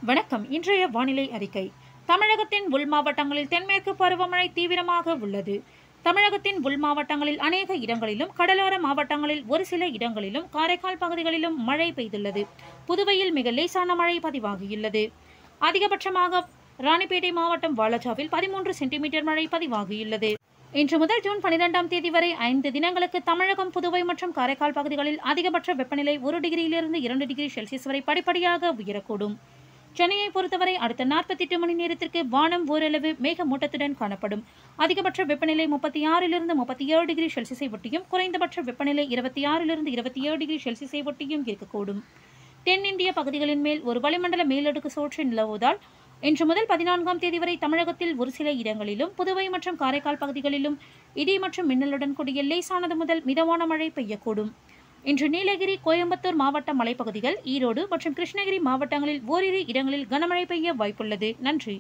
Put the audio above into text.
வணக்கம். இன்றைய வானிலை அறிக்கை. தமிழகத்தின் உள் மாவட்டங்களில் தென்மேற்கு பருவமழை தீவிரமாக உள்ளது. தமிழகத்தின் உள் மாவட்டங்களில் அநேக இடங்களிலும், கடலோர மாவட்டங்களில் ஒரு சில இடங்களிலும், காரைக்கால் பகுதிகளிலும் மழை பெய்துள்ளது. புதுவையில் மிக லேசான மழை பதிவாகியுள்ளது. அதிகபட்சமாக ராணிப்பேட்டை மாவட்டம் வாலாஜாவில் 13 சென்டிமீட்டர் மழை பதிவாகியுள்ளது. இன்று முதல் ஜூன் 12ஆம் தேதி வரை 5 தினங்களுக்கு தமிழகம், புதுவை மற்றும் காரைக்கால் பகுதிகளில் அதிகபட்ச வெப்பநிலை 1 டிகிரியிலிருந்து 2 டிகிரி செல்சியஸ் வரை படிப்படியாக உயரக்கூடும். சென்னையை பொறுத்தவரை அடுத்த 48 மணி நேரத்திற்கு வானம் ஓரளவு மேகமூட்டத்துடன் காணப்படும். அதிகபட்ச வெப்பநிலை 36லிருந்து 37 டிகிரி செல்சியஸை ஒட்டியும், குறைந்தபட்ச வெப்பநிலை 26லிருந்து 27 டிகிரி செல்சியஸை ஒட்டியும் இருக்கக்கூடும். தென்னிந்திய பகுதிகளின் மேல் ஒரு வளிமண்டல மேலடுக்கு சுழற்சி நிலவுவதால் இன்று முதல் 14ஆம் தேதி வரை தமிழகத்தில் ஒரு சில இடங்களிலும், புதுவை மற்றும் காரைக்கால் பகுதிகளிலும் இடி மற்றும் மின்னலுடன் கூடிய லேசானது முதல் மிதமான மழை பெய்யக்கூடும். இன்று நீலகிரி, கோயம்புத்தூர் மாவட்ட மலைப்பகுதிகள், ஈரோடு மற்றும் கிருஷ்ணகிரி மாவட்டங்களில் ஓரிரு இடங்களில் கனமழை பெய்ய வாய்ப்புள்ளது. நன்றி.